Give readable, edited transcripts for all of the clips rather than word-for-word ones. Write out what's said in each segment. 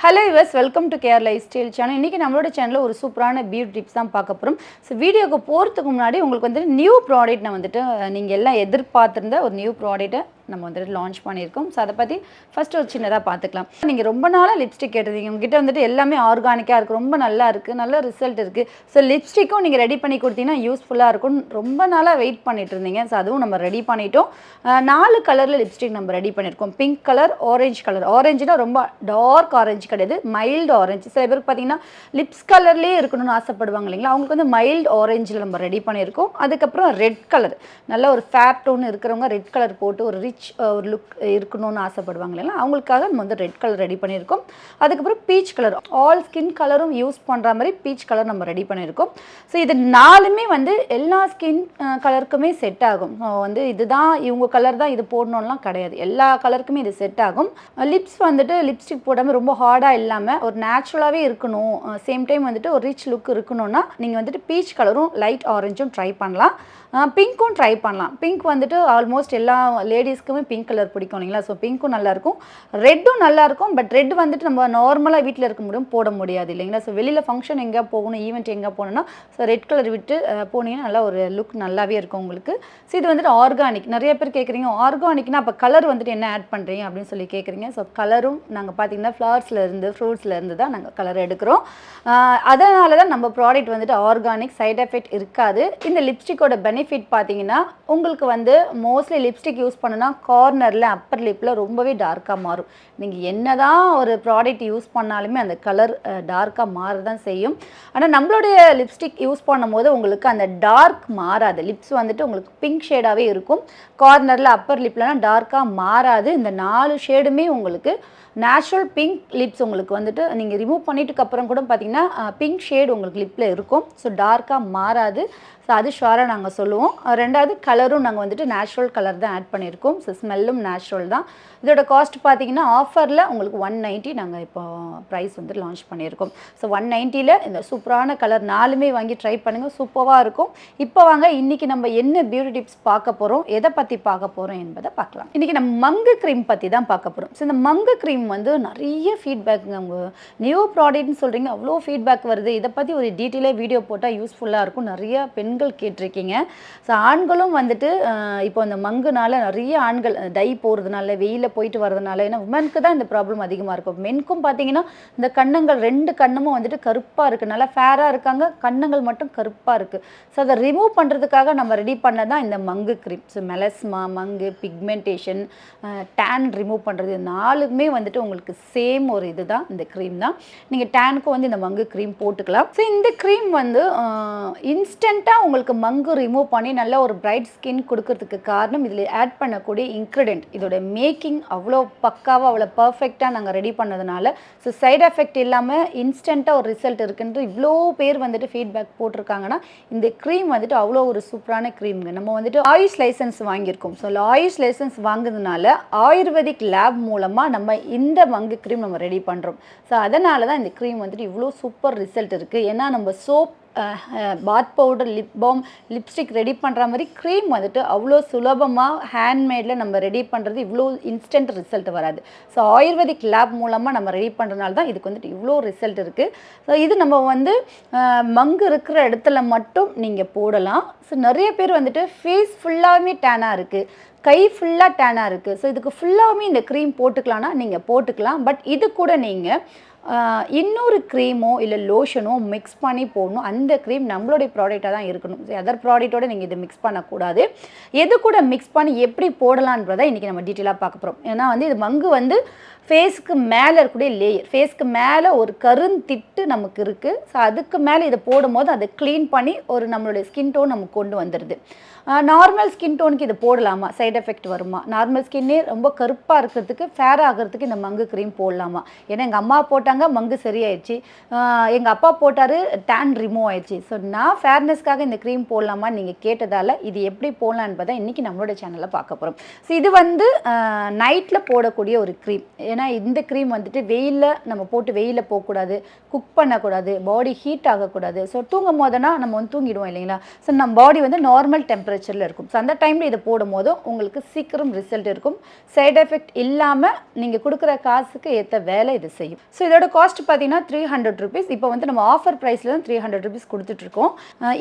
Hello viewers, welcome to Care Lifestyle channel. இன்னைக்கு நம்மளோட சேனல்ல ஒரு சூப்பரான பியூட்டி டிப்ஸ் தான் பார்க்க போறோம். சோ வீடியோக்கு போறதுக்கு முன்னாடி உங்களுக்கு வந்து நியூ ப்ராடக்ட் நான் வந்துட்டு நீங்க எல்லாம் எதிர்பார்த்திருந்த ஒரு நியூ ப்ராடக்ட்டை நம்ம வந்துட்டு லான்ச் பண்ணியிருக்கோம். ஸோ அதை பற்றி ஃபஸ்ட்டு ஒரு சின்னதாக பார்த்துக்கலாம். நீங்கள் ரொம்ப நாளாக லிப்ஸ்டிக் கேட்டிருந்தீங்க, உங்ககிட்ட வந்துட்டு எல்லாமே ஆர்கானிக்காக இருக்குது, ரொம்ப நல்லா இருக்குது, நல்ல ரிசல்ட் இருக்குது. ஸோ லிப்ஸ்டிக்கும் நீங்கள் ரெடி பண்ணி கொடுத்தீங்கன்னா யூஸ்ஃபுல்லாக இருக்கும். ரொம்ப நாளாக வெயிட் பண்ணிட்டு இருந்தீங்க. ஸோ அதுவும் நம்ம ரெடி பண்ணிட்டோம். 4 கலரில் லிப்ஸ்டிக் நம்ம ரெடி பண்ணியிருக்கோம். Pink colour, orange colour. ஆரஞ்சுனா ரொம்ப டார்க் ஆரஞ்சு கிடையாது, மைல்டு ஆரஞ்சு. சில பேருக்கு பார்த்தீங்கன்னா லிப்ஸ் கலர்லேயே இருக்கணும்னு ஆசைப்படுவாங்க இல்லைங்களா, அவங்களுக்கு வந்து மைல்டு ஆரஞ்சில் நம்ம ரெடி பண்ணியிருக்கோம். அதுக்கப்புறம் ரெட் கலர், நல்ல ஒரு ஃபேர் டோன் இருக்கிறவங்க ரெட் கலர் போட்டு ஒரு ரிச் ஒரு லுக் இருக்கணும்னு ஆசைப்படுவாங்க இல்லைங்களா, அவங்களுக்காக நம்ம வந்து ரெட் கலர் ரெடி பண்ணியிருக்கோம். அதுக்கப்புறம் பீச் கலர், ஆல் ஸ்கின் கலரும் யூஸ் பண்ணுற மாதிரி பீச் கலர் நம்ம ரெடி பண்ணியிருக்கோம். ஸோ இது 4மே வந்து எல்லா ஸ்கின் கலருக்குமே செட் ஆகும். வந்து இதுதான் இவங்க கலர் தான் இது போடணும்லாம் கிடையாது, எல்லா கலருக்குமே இது செட் ஆகும். லிப்ஸ் வந்துட்டு லிப்ஸ்டிக் போடாமல் ரொம்ப ஹார்டாக இல்லாமல் ஒரு நேச்சுரலாகவே இருக்கணும், சேம் டைம் வந்துட்டு ஒரு ரிச் லுக் இருக்கணும்னா நீங்கள் வந்துட்டு பீச் கலரும் லைட் ஆரஞ்சும் ட்ரை பண்ணலாம். பிங்க்கும் ட்ரை பண்ணலாம். பிங்க் வந்துட்டு ஆல்மோஸ்ட் எல்லா லேடிஸ்க்குமே பிங்க் கலர் பிடிக்கும் இல்லைங்களா, ஸோ பிங்க்கும் நல்லாயிருக்கும், ரெட்டும் நல்லாயிருக்கும். பட் ரெட் வந்துட்டு நம்ம நார்மலாக வீட்டில் இருக்க முடியும் போட முடியாது இல்லைங்களா. ஸோ வெளியில் ஃபங்க்ஷன் எங்கே போகணும், ஈவெண்ட் எங்கே போகணுன்னா ஸோ ரெட் கலர் விட்டு போனீங்கன்னா நல்லா ஒரு லுக் நல்லாவே இருக்கும் உங்களுக்கு. ஸோ இது வந்துட்டு ஆர்கானிக். நிறைய பேர் கேட்குறீங்க ஆர்கானிக்னா அப்போ கலர் வந்துட்டு என்ன ஆட் பண்ணுறீங்க அப்படின்னு சொல்லி கேட்குறீங்க. ஸோ கலரும் நாங்கள் பார்த்தீங்கன்னா ஃப்ளவர்ஸ்லேருந்து ஃப்ரூட்ஸ்லேருந்து தான் நாங்கள் கலர் எடுக்கிறோம். அதனால தான் நம்ம ப்ராடக்ட் வந்துட்டு ஆர்கானிக், சைட் எஃபெக்ட் இருக்காது. இந்த லிப்ஸ்டிக்கோட பெனிஃபிட் பார்த்தீங்கன்னா உங்களுக்கு வந்து மோஸ்ட்லி லிப்ஸ்டிக் யூஸ் பண்ணுனா கார்னரில் அப்பர் லிப்பில் ரொம்பவே டார்க்காக மாறும். நீங்கள் என்ன தான் ஒரு ப்ராடக்ட் யூஸ் பண்ணாலுமே அந்த கலர் டார்க்காக மாற தான் செய்யும். ஆனால் நம்மளுடைய லிப்ஸ்டிக் யூஸ் பண்ணும்போது உங்களுக்கு அந்த டார்க் மாறாது. லிப்ஸ் வந்துட்டு உங்களுக்கு பிங்க் ஷேடாகவே இருக்கும். கார்னரில் அப்பர் லிப்லலாம் டார்க்காக மாறாது. இந்த 4 ஷேடுமே உங்களுக்கு நேச்சுரல் பிங்க் லிப்ஸ் உங்களுக்கு வந்துட்டு நீங்கள் ரிமூவ் பண்ணிட்டுக்கப்புறம் கூட பார்த்தீங்கன்னா பிங்க் ஷேடு உங்களுக்கு லிப்பில் இருக்கும். ஸோ டார்க்காக மாறாது. ஸோ அது ஷுவராக நாங்கள் சொல்லுவோம். ரெண்டாவது கலரும் நாங்கள் வந்துட்டு நேச்சுரல் கலர் தான் ஆட் பண்ணியிருக்கோம். ஸோ ஸ்மெல்லும் நேச்சுரல் தான். இதோட காஸ்ட் பார்த்தீங்கன்னா ஆஃபரில் உங்களுக்கு 190 நாங்கள் இப்போ ப்ரைஸ் வந்து லான்ச் பண்ணியிருக்கோம். ஸோ 190ல் இந்த சூப்பரான கலர் 4மே வாங்கி ட்ரை பண்ணுங்கள், சூப்பராக இருக்கும். இப்போ வாங்க இன்றைக்கி நம்ம என்ன பியூட்டி டிப்ஸ் பார்க்க போகிறோம், எதை பற்றி பார்க்க போகிறோம் என்பதை பார்க்கலாம். இன்றைக்கி நம்ம மங்கு க்ரீம் பற்றி தான் பார்க்க போகிறோம். ஸோ இந்த மங்கு க்ரீம் வந்து நிறைய ஃபீட்பேக்குங்க, அவங்க நியூ ப்ராடக்ட்னு சொல்கிறீங்க, அவ்வளோ ஃபீட்பேக் வருது. இதை பற்றி ஒரு டீட்டெயிலாக வீடியோ போட்டால் யூஸ்ஃபுல்லாக இருக்கும். நிறைய பெண்கள் கேட்டிருக்கீங்க. ஸோ ஆண்களும் வந்துட்டு இப்போ இந்த மங்குனால நிறைய ஆண்கள் டை போகிறதுனால வெயிலில் போயிட்டு வரதுனால, ஏன்னா உமனுக்கு தான் இந்த ப்ராப்ளம் அதிகமாக இருக்கும். மென்க்கும் பார்த்தீங்கன்னா இந்த கண்ணங்கள் 2 கண்ணுமும் வந்துட்டு கருப்பாக இருக்குது, நல்லா ஃபேராக இருக்காங்க, கண்ணங்கள் மட்டும் கருப்பாக இருக்குது. ஸோ அதை ரிமூவ் பண்ணுறதுக்காக நம்ம ரெடி பண்ணதான் இந்த மங்கு க்ரீம். ஸோ மெலஸ்மா, மங்கு, பிக்மெண்டேஷன், டேன் ரிமூவ் பண்ணுறது 4மே வந்துட்டு உங்களுக்கு சேம் ஒரு இது தான், இந்த க்ரீம் தான். நீங்கள் டேனுக்கும் வந்து இந்த மங்கு க்ரீம் போட்டுக்கலாம். ஸோ இந்த க்ரீம் வந்து இன்ஸ்டண்ட்டாக உங்களுக்கு மங்கு ரிமூவ் பண்ணி நல்ல ஒரு பிரைட் ஸ்கின் கொடுக்கறதுக்கு காரணம் இதில் ஆட் பண்ணக்கூடிய இன்க்ரீடியன்ட். இதோட மேக்கிங் அவ்வளோ பக்காவாக அவ்வளோ பர்ஃபெக்டாக நாங்கள் ரெடி பண்ணதுனால ஸோ சைட் எஃபெக்ட் இல்லாமல் இன்ஸ்டண்ட்டாக ஒரு ரிசல்ட் இருக்குன்ட்டு இவ்வளோ பேர் வந்துட்டு ஃபீட்பேக் போட்டிருக்காங்கன்னா இந்த க்ரீம் வந்துட்டு அவ்வளோ ஒரு சூப்பரான க்ரீம்ங்க. நம்ம வந்துட்டு ஆயுஷ் லைசன்ஸ் வாங்கியிருக்கோம். ஸோ ஆயுஷ் லைசன்ஸ் வாங்குறதுனால ஆயுர்வேதிக் லேப் மூலமாக நம்ம இந்த மங்கு க்ரீம் நம்ம ரெடி பண்ணுறோம். ஸோ அதனால தான் இந்த க்ரீம் வந்துட்டு இவ்வளோ சூப்பர் ரிசல்ட் இருக்குது. ஏன்னா நம்ம சோப், பாத் powder, lip balm, lipstick ready பண்ணுற மாதிரி க்ரீம் வந்துட்டு அவ்வளோ சுலபமாக ஹேண்ட்மேடில் நம்ம ரெடி பண்ணுறது இவ்வளோ இன்ஸ்டன்ட் ரிசல்ட் வராது. ஸோ ஆயுர்வேதிக் லேப் மூலமாக நம்ம ரெடி பண்ணுறதுனால தான் இதுக்கு வந்துட்டு இவ்வளோ ரிசல்ட் இருக்குது. ஸோ இது நம்ம வந்து மங்கு இருக்கிற இடத்துல மட்டும் நீங்கள் போடலாம். ஸோ நிறைய பேர் வந்துட்டு ஃபேஸ் ஃபுல்லாகவே டேனாக இருக்குது, கை ஃபுல்லாக டேனாக இருக்குது. ஸோ இதுக்கு ஃபுல்லாகவே இந்த க்ரீம் போட்டுக்கலான்னா நீங்கள் போட்டுக்கலாம். பட் இது கூட நீங்கள் இன்னொரு க்ரீமோ இல்லை லோஷனோ மிக்ஸ் பண்ணி போடணும். அந்த க்ரீம் நம்மளுடைய ப்ராடக்டாக தான் இருக்கணும். அதர் ப்ராடக்டோடு நீங்கள் இதை மிக்ஸ் பண்ணக்கூடாது. எது கூட மிக்ஸ் பண்ணி எப்படி போடலான்றதை இன்றைக்கி நம்ம டீட்டெயிலாக பார்க்க போகிறோம். ஏன்னா வந்து இது மங்கு வந்து ஃபேஸ்க்கு மேலே இருக்கக்கூடிய லேயர், ஃபேஸ்க்கு மேலே ஒரு கருந்திட்டு நமக்கு இருக்குது. ஸோ அதுக்கு மேலே இதை போடும்போது அதை க்ளீன் பண்ணி ஒரு நம்மளுடைய ஸ்கின் டோன் நமக்கு கொண்டு வந்துடுது. நார்மல் ஸ்கின் டோனுக்கு இது போடலாமா, சைட் எஃபெக்ட் வருமா? நார்மல் ஸ்கின்னே ரொம்ப கருப்பாக இருக்கிறதுக்கு, ஃபேர் ஆகிறதுக்கு இந்த மங்கு க்ரீம் போடலாமா? ஏன்னா எங்கள் அம்மா போட்ட போட்டாங்க, மங்கு சரியாயிடுச்சு. எங்கள் அப்பா போட்டார், டேன் ரிமூவ் ஆயிடுச்சு. ஸோ நான் ஃபேர்னஸ்க்காக இந்த க்ரீம் போடலாமா நீங்கள் கேட்டதால் இது எப்படி போடலாம் என்பதை இன்றைக்கி நம்மளோட சேனலில் பார்க்க போகிறோம். ஸோ இது வந்து நைட்டில் போடக்கூடிய ஒரு க்ரீம். ஏன்னா இந்த க்ரீம் வந்துட்டு வெயிலில் நம்ம போட்டு வெயிலில் போகக்கூடாது, குக் பண்ணக்கூடாது, பாடி ஹீட் ஆகக்கூடாது. ஸோ தூங்கும் போதுனா நம்ம வந்து தூங்கிடுவோம் இல்லைங்களா. ஸோ நம்ம பாடி வந்து நார்மல் டெம்பரேச்சரில் இருக்கும். ஸோ அந்த டைமில் இதை போடும் போதும் உங்களுக்கு சீக்கிரம் ரிசல்ட் இருக்கும். சைடு எஃபெக்ட் இல்லாமல் நீங்கள் கொடுக்குற காசுக்கு ஏற்ற வேலை இது செய்யும். ஸோ இதோட காஸ்ட் பார்த்தீங்கன்னா 300 ருபீஸ். இப்போ வந்து நம்ம ஆஃபர் ப்ரைஸில் தான் 300 ருபீஸ் கொடுத்துட்ருக்கோம்.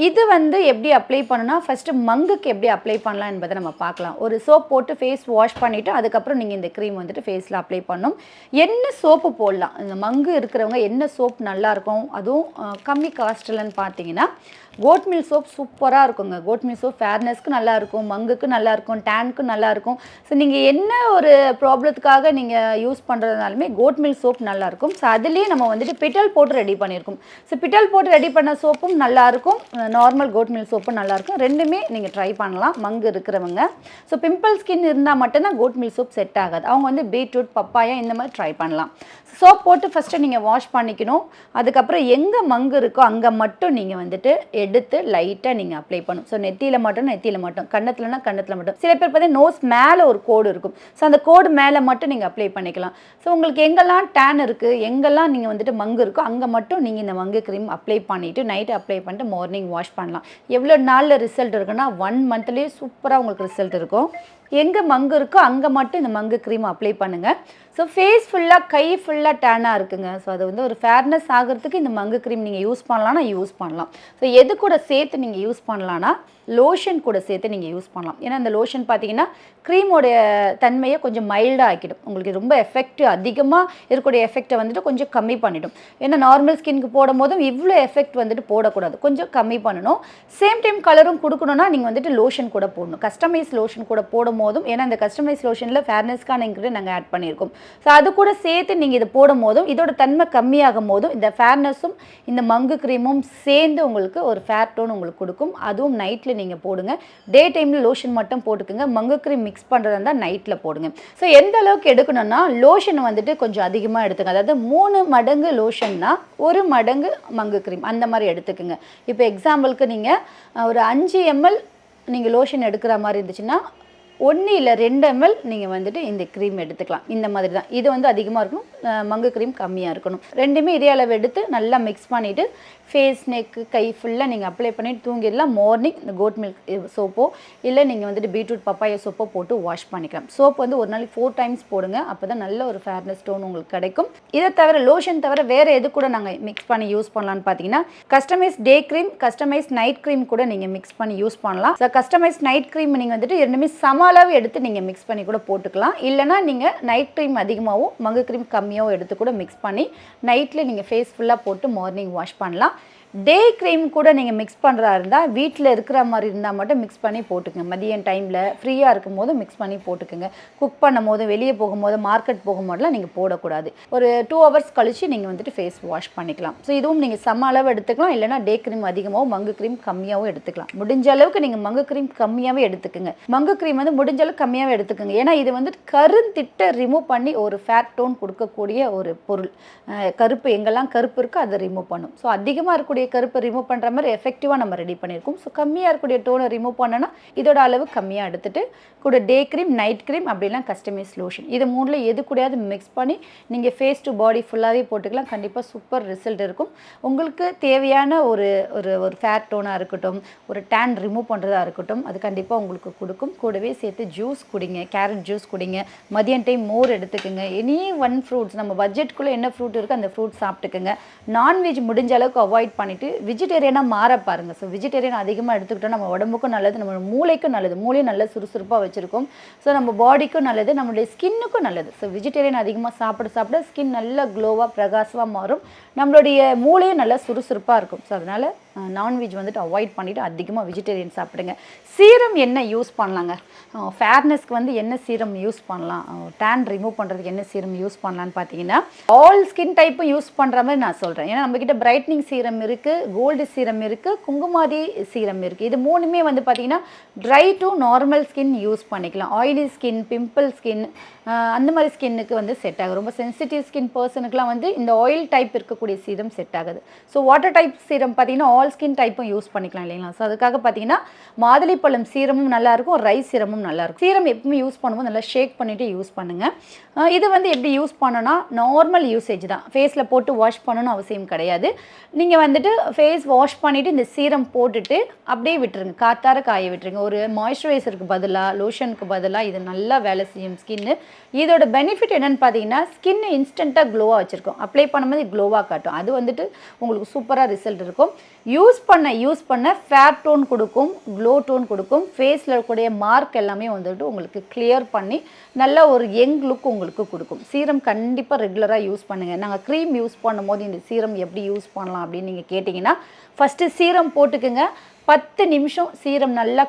இது வந்து எப்படி அப்ளை பண்ணணும்னா ஃபஸ்ட்டு மங்குக்கு எப்படி அப்ளை பண்ணலாம் என்பதை நம்ம பார்க்கலாம். ஒரு சோப் போட்டு ஃபேஸ் வாஷ் பண்ணிவிட்டு அதுக்கப்புறம் நீங்கள் இந்த க்ரீம் வந்துட்டு ஃபேஸில் அப்ளை பண்ணணும். என்ன சோப்பு போடலாம், இந்த மங்கு இருக்கிறவங்க என்ன சோப் நல்லாயிருக்கும், அதுவும் கம்மி காஸ்ட்லன்னு பார்த்தீங்கன்னா கோட் மில்க் சோப் சூப்பராக இருக்குங்க. கோட் மில்க் சோப் ஃபேர்னஸ்க்கு நல்லாயிருக்கும், மங்குக்கு நல்லாயிருக்கும், டேனுக்கு நல்லாயிருக்கும். ஸோ நீங்கள் என்ன ஒரு ப்ராப்ளத்துக்காக நீங்கள் யூஸ் பண்ணுறதுனாலுமே கோட் மில்க் சோப் நல்லாயிருக்கும். ஸோ அதுலேயே நம்ம வந்துட்டு பிட்டல் போட்டு ரெடி பண்ணியிருக்கோம். ஸோ பிட்டல் போட்டு ரெடி பண்ண சோப்பும் நல்லாயிருக்கும், நார்மல் கோட் மில்க் சோப்பும் நல்லாயிருக்கும். ரெண்டுமே நீங்கள் ட்ரை பண்ணலாம் மங்கு இருக்கிறவங்க. ஸோ பிம்பிள் ஸ்கின் இருந்தால் மட்டும்தான் கோட் மில்க் சோப் செட் ஆகாது. அவங்க வந்து பீட்ரூட், பப்பாயா இந்த மாதிரி ட்ரை பண்ணலாம். சோப் போட்டு ஃபஸ்ட்டு நீங்கள் வாஷ் பண்ணிக்கணும். அதுக்கப்புறம் எங்கே மங்கு இருக்கோ அங்கே மட்டும் நீங்கள் வந்துட்டு எடுத்து லைட்டாக நீங்கள் அப்ளை பண்ணும். ஸோ நெத்தியில் மட்டும், கண்ணத்துலனா கண்ணத்தில் மட்டும். சில பேர் பார்த்தீங்கன்னா நோஸ் மேலே ஒரு கோடு இருக்கும். ஸோ அந்த கோடு மேலே மட்டும் நீங்கள் அப்ளை பண்ணிக்கலாம். ஸோ உங்களுக்கு எங்கெல்லாம் டேன் இருக்குது, எங்கெல்லாம் நீங்கள் வந்துட்டு மங்கு இருக்கோ அங்கே மட்டும் நீங்கள் இந்த மங்கு க்ரீம் அப்ளை பண்ணிவிட்டு நைட்டு அப்ளை பண்ணிட்டு மார்னிங் வாஷ் பண்ணலாம். எவ்வளோ நாளில் ரிசல்ட் இருக்குன்னா 1 மந்த்லேயே சூப்பராக உங்களுக்கு ரிசல்ட் இருக்கும். எங்கே மங்கு இருக்கோ அங்கே மட்டும் இந்த மங்கு க்ரீம் அப்ளை பண்ணுங்கள். ஸோ ஃபேஸ் ஃபுல்லாக, கை ஃபுல்லாக டேனாக இருக்குங்க. ஸோ அது வந்து ஒரு ஃபேர்னஸ் ஆகிறதுக்கு இந்த மங்கு க்ரீம் நீங்கள் யூஸ் பண்ணலாம்னா யூஸ் பண்ணலாம். ஸோ எது கூட சேர்த்து நீங்கள் யூஸ் பண்ணலான்னா லோஷன் கூட சேர்த்து நீங்கள் யூஸ் பண்ணலாம். ஏன்னா அந்த லோஷன் பார்த்தீங்கன்னா க்ரீமோடைய தன்மையை கொஞ்சம் மைல்டாக ஆக்கிடும். உங்களுக்கு ரொம்ப எஃபெக்ட் அதிகமாக இருக்கக்கூடிய எஃபெக்டை வந்துட்டு கொஞ்சம் கம்மி பண்ணிடும். ஏன்னா நார்மல் ஸ்கின்க்கு போடும் போதும் இவ்வளோ எஃபெக்ட் வந்துட்டு போடக்கூடாது, கொஞ்சம் கம்மி பண்ணணும். சேம் டைம் கலரும் கொடுக்கணுன்னா நீங்கள் வந்துட்டு லோஷன் கூட போடணும். கஸ்டமைஸ் லோஷன் கூட போடும் போதும், ஏன்னா இந்த கஸ்டமைஸ் லோஷனில் ஃபேர்னஸ்க்கான இன்க்ரீடியன்ட் நாங்கள் ஆட் பண்ணியிருக்கோம். ஸோ அது கூட சேர்த்து நீங்கள் இதை போடும் போதும் இதோட தன்மை கம்மியாகும் போதும் இந்த ஃபேர்னஸும் இந்த மங்கு க்ரீமும் சேர்ந்து உங்களுக்கு ஒரு ஃபேர் டோன் உங்களுக்கு கொடுக்கும். அதுவும் நைட்டில் நீங்கள் போடுங்க. டே டைமில் லோஷன் மட்டும் போட்டுக்குங்க. மங்கு க்ரீம் மிக்ஸ் பண்ணுறதா இருந்தால் நைட்டில் போடுங்க. ஸோ எந்த அளவுக்கு எடுக்கணும்னா லோஷன் வந்துட்டு கொஞ்சம் அதிகமாக எடுத்துங்க. அதாவது 3 மடங்கு லோஷன்னா 1 மடங்கு மங்கு க்ரீம் அந்த மாதிரி எடுத்துக்குங்க. இப்போ எக்ஸாம்பிளுக்கு நீங்கள் ஒரு 5 ml நீங்கள் லோஷன் எடுக்கிற மாதிரி இருந்துச்சுன்னா 1 இல்லை 2 ml நீங்கள் வந்துட்டு இந்த க்ரீம் எடுத்துக்கலாம். இந்த மாதிரி தான். இது வந்து அதிகமாக இருக்கணும், மங்கு க்ரீம் கம்மியாக இருக்கணும். ரெண்டுமே இதே அளவு எடுத்து நல்லா மிக்ஸ் பண்ணிவிட்டு ஃபேஸ், நெக்கு, கை ஃபுல்லாக நீங்கள் அப்ளை பண்ணிவிட்டு தூங்கிடலாம். மார்னிங் இந்த கோட் மில்க் சோப்போ இல்லை நீங்கள் வந்துட்டு பீட்ரூட், பப்பாயா சோப்போ போட்டு வாஷ் பண்ணிக்கலாம். சோப் வந்து ஒரு நாளைக்கு 4 டைம்ஸ் போடுங்க. அப்போ தான் நல்ல ஒரு ஃபேர்னஸ் டோன் உங்களுக்கு கிடைக்கும். இதை தவிர லோஷன் தவிர வேறு எது கூட நாங்கள் மிக்ஸ் பண்ணி யூஸ் பண்ணலான்னு பார்த்தீங்கன்னா customise day cream, customise night cream கூட நீங்கள் மிக்ஸ் பண்ணி யூஸ் பண்ணலாம். ஸோ கஸ்டமைஸ் நைட் க்ரீம் நீங்கள் வந்துட்டு ரெண்டுமே அளவு எடுத்து நீங்கள் மிக்ஸ் பண்ணி கூட போட்டுக்கலாம். இல்லைனா நீங்கள் நைட் க்ரீம் அதிகமாகவும் மங்கு க்ரீம் கம்மியாகவும் எடுத்து கூட மிக்ஸ் பண்ணி நைட்டில் நீங்கள் ஃபேஸ் ஃபுல்லாக போட்டு மார்னிங் வாஷ் பண்ணலாம். டே க்ரீம் கூட நீங்கள் மிக்ஸ் பண்ணுறா இருந்தால் வீட்டில் இருக்கிற மாதிரி இருந்தால் மட்டும் மிக்ஸ் பண்ணி போட்டுக்குங்க. மதியம் டைமில் ஃப்ரீயாக இருக்கும் போது மிக்ஸ் பண்ணி போட்டுக்குங்க. குக் பண்ணும் போது, வெளியே போகும்போது, மார்க்கெட் போகும்போதெல்லாம் நீங்கள் போடக்கூடாது. ஒரு 2 ஹவர்ஸ் கழித்து நீங்கள் வந்துட்டு ஃபேஸ் வாஷ் பண்ணிக்கலாம். ஸோ இதுவும் நீங்கள் சம அளவு எடுத்துக்கலாம். இல்லைனா டே க்ரீம் அதிகமாகவும் மங்கு க்ரீம் கம்மியாகவும் எடுத்துக்கலாம். முடிஞ்ச அளவுக்கு நீங்கள் மங்கு க்ரீம் கம்மியாகவே எடுத்துக்குங்க. மங்கு க்ரீம் வந்து முடிஞ்ச அளவுக்கு கம்மியாகவே எடுத்துக்குங்க. ஏன்னா இது வந்து கருந்திட்ட ரிமூவ் பண்ணி ஒரு ஃபேட் டோன் கொடுக்கக்கூடிய ஒரு பொருள். கருப்பு எங்கெல்லாம் கருப்பு இருக்கோ அதை ரிமூவ் பண்ணும். ஸோ அதிகமாக இருக்கக்கூடிய கருப்பை ரிமூவ் பண்ணுற மாதிரி எஃபெக்டிவாக நம்ம ரெடி பண்ணியிருக்கோம். ஸோ கம்மியாக இருக்கக்கூடிய டோனை ரிமூவ் பண்ணனா இதோட அளவு கம்மியாக எடுத்துகிட்டு கூட டே க்ரீம், நைட் க்ரீம் அப்படிலாம் கஸ்டமைஸ் லோஷன் இது 3ல் எது கூடயாவது மிக்ஸ் பண்ணி நீங்கள் ஃபேஸ் டு பாடி ஃபுல்லாகவே போட்டுக்கலாம். கண்டிப்பாக சூப்பர் ரிசல்ட் இருக்கும். உங்களுக்கு தேவையான ஒரு ஒரு ஒரு ஃபேட் டோனாக இருக்கட்டும், ஒரு டேன் ரிமூவ் பண்ணுறதா இருக்கட்டும், அது கண்டிப்பாக உங்களுக்கு கொடுக்கும். கூடவே சேர்த்து ஜூஸ் குடிங்க, கேரட் ஜூஸ் குடிங்க. மதியம் டைம் மோர் எடுத்துக்கோங்க. எனி ஒன் ஃப்ரூட்ஸ் நம்ம பட்ஜெட்டுக்குள்ளே என்ன ஃப்ரூட் இருக்கோ அந்த ஃப்ரூட் சாப்பிட்டுக்குங்க. நான்வெஜ் முடிஞ்ச அளவுக்கு அவாய்ட் பண்ணிவிட்டு வெஜிடேரியனாக மாற பாருங்கள். ஸோ வெஜிடேரியன் அதிகமாக எடுத்துக்கிட்டோம் நம்ம உடம்புக்கும் நல்லது, நம்ம மூளைக்கும் நல்லது. மூளையும் நல்ல சுறுசுறுப்பாக வச்சுருக்கோம். ஸோ நம்ம பாடிக்கும் நல்லது, நம்மளுடைய ஸ்கின்னுக்கும் நல்லது. ஸோ வெஜிடேரியன் அதிகமாக சாப்பிட ஸ்கின் நல்ல க்ளோவாக பிரகாசமாக மாறும். நம்மளுடைய மூளையும் நல்லா சுறுசுறுப்பாக இருக்கும். ஸோ அதனால் நான்வெஜ் வந்துட்டு அவாய்ட் பண்ணிவிட்டு அதிகமாக வெஜிடேரியன் சாப்பிடுங்க. சீரம் என்ன யூஸ் பண்ணலாங்க? ஃபேர்னஸ்க்கு வந்து என்ன சீரம் யூஸ் பண்ணலாம், டேன் ரிமூவ் பண்ணுறதுக்கு என்ன சீரம் யூஸ் பண்ணலான்னு பார்த்தீங்கன்னா ஆல் ஸ்கின் டைப்பும் யூஸ் பண்ணுற மாதிரி நான் சொல்கிறேன். ஏன்னா நம்மக்கிட்ட பிரைட்னிங் சீரம் இருக்குது, கோல்டு சீரம் இருக்குது, குங்குமாதி சீரம் இருக்குது. இது மூணுமே வந்து பார்த்திங்கன்னா try to normal skin use பண்ணிக்கலாம். ஆயிலி ஸ்கின், பிம்பிள் ஸ்கின், அந்த மாதிரி ஸ்கின்னுக்கு வந்து செட் ஆகும். ரொம்ப சென்சிட்டிவ் ஸ்கின் பர்சனுக்குலாம் வந்து இந்த ஆயில் டைப் இருக்கக்கூடிய சீரம் செட் ஆகுது. ஸோ வாட்டர் டைப் சீரம் பார்த்தீங்கன்னா ஆல் ஸ்கின் டைப்பும் யூஸ் பண்ணிக்கலாம் இல்லைங்களா? ஸோ அதுக்காக பார்த்தீங்கன்னா மாதுளைப்பழம் சீரமும் நல்லாயிருக்கும், ரைஸ் சீரமும் நல்லாயிருக்கும். சீரம் எப்பவுமே யூஸ் பண்ணும்போது நல்லா ஷேக் பண்ணிவிட்டு யூஸ் பண்ணுங்கள். இது வந்து எப்படி யூஸ் பண்ணணும்னா நார்மல் யூசேஜ் தான். ஃபேஸில் போட்டு வாஷ் பண்ணணும்னு அவசியம் கிடையாது. நீங்கள் வந்துட்டு ஃபேஸ் வாஷ் பண்ணிவிட்டு இந்த சீரம் போட்டுட்டு அப்படியே விட்டுருங்க, காத்தார காய விட்டுருங்க. ஒரு மாய்ஸ்சரைசருக்கு பதிலாக, லோஷனுக்கு பதிலாக இது நல்லா வேலை செய்யும் ஸ்கின்னு. இதோட பெனிஃபிட் என்னென்னு பார்த்தீங்கன்னா ஸ்கின் இன்ஸ்டண்ட்டாக க்ளோவாக வச்சுருக்கோம். அப்ளை பண்ணும்போது க்ளோவாக காட்டும். அது வந்துட்டு உங்களுக்கு சூப்பராக ரிசல்ட் இருக்கும். யூஸ் பண்ண ஃபேர் டோன் கொடுக்கும், க்ளோ டோன் கொடுக்கும். ஃபேஸில் இருக்கக்கூடிய மார்க் எல்லாமே வந்துட்டு உங்களுக்கு கிளியர் பண்ணி நல்ல ஒரு யங் லுக் உங்களுக்கு கொடுக்கும். சீரம் கண்டிப்பாக ரெகுலராக யூஸ் பண்ணுங்கள். நாங்கள் க்ரீம் யூஸ் பண்ணும்போது இந்த சீரம் எப்படி யூஸ் பண்ணலாம் அப்படின்னு நீங்கள் கேட்டிங்கன்னா ஃபஸ்ட்டு சீரம் போட்டுக்குங்க. 10 நிமிஷம் சீரம் நல்லா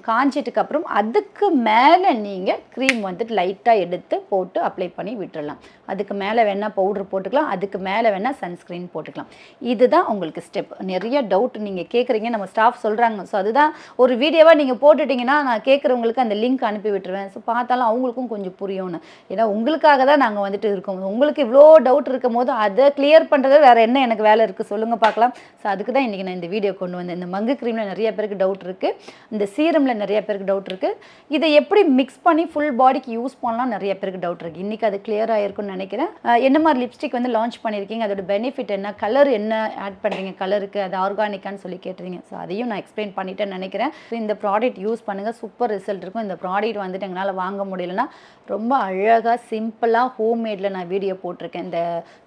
காஞ்சிட்டுக்கப்புறம் அதுக்கு மேலே நீங்கள் க்ரீம் வந்துட்டு லைட்டாக எடுத்து போட்டு அப்ளை பண்ணி விட்டுடலாம். அதுக்கு மேலே வேணால் பவுட்ரு போட்டுக்கலாம், அதுக்கு மேலே வேணால் சன்ஸ்க்ரீன் போட்டுக்கலாம். இதுதான் உங்களுக்கு ஸ்டெப். நிறைய டவுட் நீங்கள் கேட்குறீங்க, நம்ம ஸ்டாஃப் சொல்கிறாங்க. ஸோ அதுதான் ஒரு வீடியோவாக நீங்கள் போட்டுட்டிங்கன்னா நான் கேட்குறவங்களுக்கு அந்த லிங்க் அனுப்பி விட்டுருவேன். ஸோ பார்த்தாலும் அவங்களுக்கும் கொஞ்சம் புரியும்னு. ஏன்னா உங்களுக்காக தான் நாங்கள் வந்துட்டு இருக்கோம். உங்களுக்கு இவ்வளோ டவுட் இருக்கும் போது அதை கிளியர் பண்ணுறது வேறு என்ன எனக்கு வேலை இருக்குது சொல்லுங்கள் பார்க்கலாம். ஸோ அதுக்கு தான் இன்றைக்கி நான் இந்த வீடியோ கொண்டு வந்தேன். இந்த மங்கு க்ரீமில் நிறைய பேருக்கு டவுட் இருக்குது, இந்த சீரமில் நிறைய பேருக்கு டவுட் இருக்குது, இதை எப்படி மிக்ஸ் பண்ணி ஃபுல் பாடிக்கு யூஸ் பண்ணலாம் நிறைய பேருக்கு டவுட் இருக்குது. இன்றைக்கி அது கிளியர் ஆகிருக்குன்னு நினைக்கிறேன். என்ன மாதிரி லிப்ஸ்டிக் வந்து லான்ச் பண்ணியிருக்கீங்க, அதோட பெனிஃபிட் என்ன, கலர் என்ன ஆட் பண்ணுறீங்க கலருக்கு, அது ஆர்கானிக்கான்னு சொல்லி கேட்டுறீங்க. ஸோ அதையும் நான் எக்ஸ்பிளைன் பண்ணிட்டேன்னு நினைக்கிறேன். இந்த ப்ராடக்ட் யூஸ் பண்ணுங்கள், சூப்பர் ரிசல்ட் இருக்கும். இந்த ப்ராடக்ட் வந்துட்டு எங்களால் வாங்க முடியலன்னா ரொம்ப அழகாக சிம்பிளாக ஹோம்மேடில் நான் வீடியோ போட்டிருக்கேன். இந்த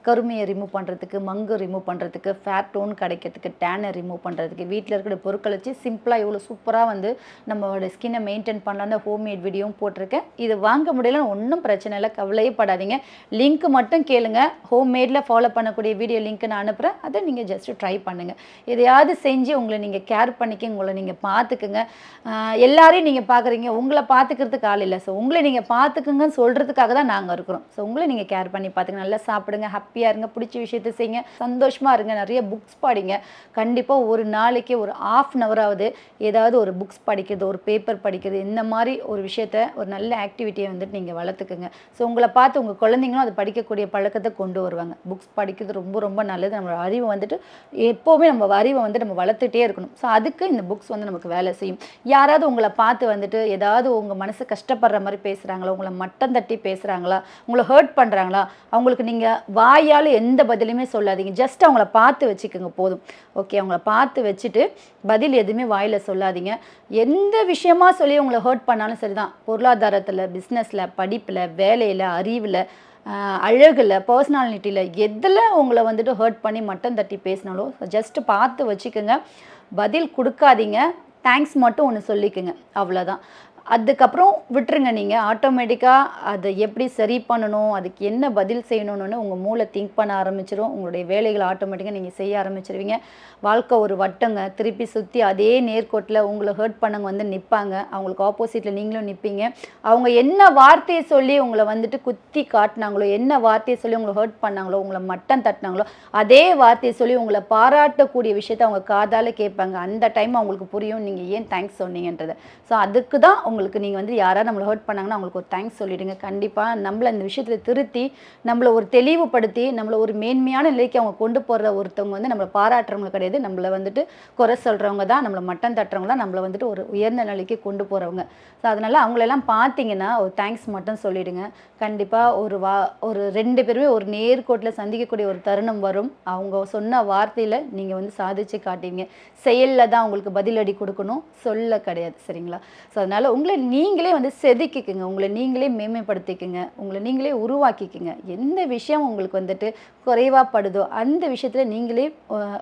கருமையை ரிமூவ் பண்ணுறதுக்கு, மங்கு ரிமூவ் பண்ணுறதுக்கு, ஃபேர் டோன் கிடைக்கிறதுக்கு, டேனை ரிமூவ் பண்ணுறதுக்கு, வீட்டில் இருக்கிற பொருட்களை வச்சு சிம்பிளாக இவ்வளோ சூப்பராக வந்து நம்மளோட ஸ்கின்னை மெயின்டைன் பண்ணலான்னு ஹோம்மேட் வீடியோவும் போட்டிருக்கேன். இது வாங்க முடியலன்னு ஒன்றும் பிரச்சனை இல்லை, கவலையே படாதீங்க. லிங்க் மட்டும் கேளுங்க, ஹோம்மேடில் ஃபாலோ பண்ணக்கூடிய வீடியோ லிங்க் நான் அனுப்புகிறேன், அதை நீங்கள் ஜஸ்ட்டு ட்ரை பண்ணுங்கள். எதையாவது செஞ்சு உங்களை நீங்கள் கேர் பண்ணிக்க, உங்களை நீங்கள் பார்த்துக்குங்க. எல்லாரையும் நீங்கள் பார்க்குறீங்க, உங்களை பார்த்துக்கிறதுக்கு ஆள் இல்லை. ஸோ உங்களை நீங்கள் பார்த்துக்குங்கன்னு சொல்கிறதுக்காக தான் நாங்கள் இருக்கிறோம். ஸோ உங்களை நீங்கள் கேர் பண்ணி பார்த்துங்க, நல்லா சாப்பிடுங்க, ஹாப்பியாக இருங்க, பிடிச்ச விஷயத்தை செய்யுங்க, சந்தோஷமாக இருங்க, நிறைய புக்ஸ் படிங்க. கண்டிப்பாக ஒரு நாளைக்கு ஒரு ½ ஏதாவது ஒரு புக்ஸ் படிக்கிறது, ஒரு பேப்பர் படிக்கிறது, இந்த மாதிரி ஒரு விஷயத்த, ஒரு நல்ல ஆக்டிவிட்டியை வந்துட்டு நீங்கள் வளர்த்துக்குங்க. ஸோ உங்களை பார்த்து உங்கள் குழந்தைங்களும் அதை படிக்கக்கூடிய பழக்கத்தை கொண்டு வருவாங்க. புக்ஸ் படிக்கிறது ரொம்ப ரொம்ப நல்லது. நம்மளோட அறிவை வந்துட்டு எப்போவுமே நம்ம அறிவை வந்து நம்ம வளர்த்துட்டே இருக்கணும். ஸோ அதுக்கு இந்த புக்ஸ் வந்து நமக்கு வேலை செய்யும். யாராவது உங்களை பார்த்து வந்துட்டு ஏதாவது உங்கள் மனசு கஷ்டப்படுற மாதிரி பேசுகிறாங்களா, உங்களை மட்டம் தட்டி பேசுகிறாங்களா, உங்களை ஹர்ட் பண்ணுறாங்களா, அவங்களுக்கு நீங்கள் வாயால் எந்த பதிலுமே சொல்லாதீங்க. ஜஸ்ட் அவங்கள பார்த்து வச்சுக்கோங்க போதும். ஓகே, அவங்கள பார்த்து வச்சுட்டு பதில் எதுவுமே வாயில் சொல்லாதீங்க. எந்த விஷயமா சொல்லி உங்களை ஹர்ட் பண்ணாலும் சரி தான், பொருளாதாரத்தில், பிஸ்னஸில், படிப்பில், வேலையில், அறிவில், அழகில், பர்சனாலிட்டியில், எதில் உங்களை வந்துட்டு ஹர்ட் பண்ணி மட்டம் தட்டி பேசினாலும் ஜஸ்ட்டு பார்த்து வச்சுக்கோங்க. பதில் கொடுக்காதீங்க, தேங்க்ஸ் மட்டும் ஒன்று சொல்லிக்கோங்க, அவ்வளோதான். அதுக்கப்புறம் விட்டுருங்க. நீங்கள் ஆட்டோமேட்டிக்காக அதை எப்படி சரி பண்ணணும், அதுக்கு என்ன பதில் செய்யணும்னு உங்கள் மூளை திங்க் பண்ண ஆரம்பிச்சிடும். உங்களுடைய வேலைகளை ஆட்டோமேட்டிக்காக நீங்கள் செய்ய ஆரம்பிச்சிருவீங்க. வாழ்க்கை ஒரு வட்டங்க, திருப்பி சுற்றி அதே நேர்கோட்டில் உங்களை ஹர்ட் பண்ணவங்க வந்து நிற்பாங்க, அவங்களுக்கு ஆப்போசிட்டில் நீங்களும் நிற்பீங்க. அவங்க என்ன வார்த்தையை சொல்லி உங்களை வந்துட்டு குத்தி காட்டினாங்களோ, என்ன வார்த்தையை சொல்லி உங்களை ஹர்ட் பண்ணாங்களோ, உங்களை மட்டம் தட்டினாங்களோ, அதே வார்த்தையை சொல்லி உங்களை பாராட்டக்கூடிய விஷயத்தை அவங்க காதால் கேட்பாங்க. அந்த டைம் அவங்களுக்கு புரியும் நீங்கள் ஏன் தேங்க்ஸ் சொன்னீங்கன்றதை. ஸோ அதுக்கு தான் உங்களுக்கு நீங்கள் வந்து யாராவது நம்மளை ஹர்ட் பண்ணாங்கன்னா அவங்களுக்கு ஒரு தேங்க்ஸ் சொல்லிவிடுங்க. கண்டிப்பாக நம்மளை இந்த விஷயத்தில் திருத்தி, நம்மளை ஒரு தெளிவுபடுத்தி, நம்மளை ஒரு மேன்மையான நிலைக்கு அவங்க கொண்டு போகிற ஒருத்தவங்க வந்து நம்மளை பாராட்டுறவங்க கிடையாது, நம்மளை வந்துட்டு குறை சொல்கிறவங்க தான், நம்மளை மட்டம் தட்டுறவங்க தான் நம்மளை வந்துட்டு ஒரு உயர்ந்த நிலைக்கு கொண்டு போகிறவங்க. ஸோ அதனால் அவங்களெல்லாம் பார்த்தீங்கன்னா ஒரு தேங்க்ஸ் மட்டும் சொல்லிவிடுங்க. கண்டிப்பாக ஒரு 2 பேருமே ஒரு நேர்கோட்டில் சந்திக்கக்கூடிய ஒரு தருணம் வரும். அவங்க சொன்ன வார்த்தையில் நீங்கள் வந்து சாதிச்சு காட்டுவீங்க. செயலில் தான் உங்களுக்கு பதிலடி கொடுக்கணும், சொல்ல கிடையாது. சரிங்களா? ஸோ அதனால் உங்களை நீங்களே வந்து செதுக்கிக்குங்க, உங்களை நீங்களே மேன்மைப்படுத்திக்குங்க, உங்களை நீங்களே உருவாக்கிக்குங்க. எந்த விஷயம் உங்களுக்கு வந்துட்டு குறைவாப்படுதோ அந்த விஷயத்தில் நீங்களே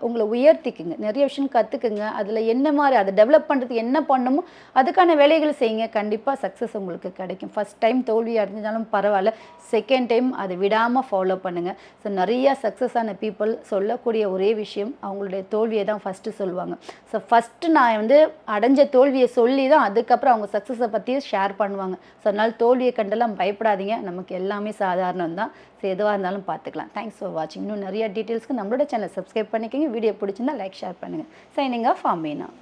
உங்களை உயர்த்திக்குங்க. நிறைய விஷயம் கற்றுக்குங்க. அதில் என்ன மாதிரி அதை டெவலப் பண்ணுறதுக்கு என்ன பண்ணணுமோ அதுக்கான வேலைகள் செய்யுங்க. கண்டிப்பாக சக்ஸஸ் உங்களுக்கு கிடைக்கும். ஃபஸ்ட் டைம் தோல்வி அடைஞ்சாலும் பரவாயில்ல, செகண்ட் டைம் அதை விடாமல் ஃபாலோ பண்ணுங்கள். ஸோ நிறையா சக்ஸஸ் ஆன பீப்புள் சொல்லக்கூடிய ஒரே விஷயம் அவங்களுடைய தோல்வியை தான் ஃபஸ்ட்டு சொல்லுவாங்க. ஸோ ஃபஸ்ட்டு நான் வந்து அடைஞ்ச தோல்வியை சொல்லி தான் அதுக்கப்புறம் அவங்க சக்ஸஸை பற்றியும் ஷேர் பண்ணுவாங்க. ஸோ அதனால் தோல்வியை கண்டெல்லாம் பயப்படாதீங்க. நமக்கு எல்லாமே சாதாரணம் தான். ஸோ எதுவாக இருந்தாலும் பார்த்துக்கலாம். தேங்க்ஸ் ஃபார் வாட்சிங். இன்னும் நிறைய டீட்டெயில்ஸ்க்கு நம்மளோட சேனல் சப்ஸ்கிரைப் பண்ணிக்கோங்க. வீடியோ பிடிச்சிருந்தா லைக் ஷேர் பண்ணுங்கள். Signing off Ameena.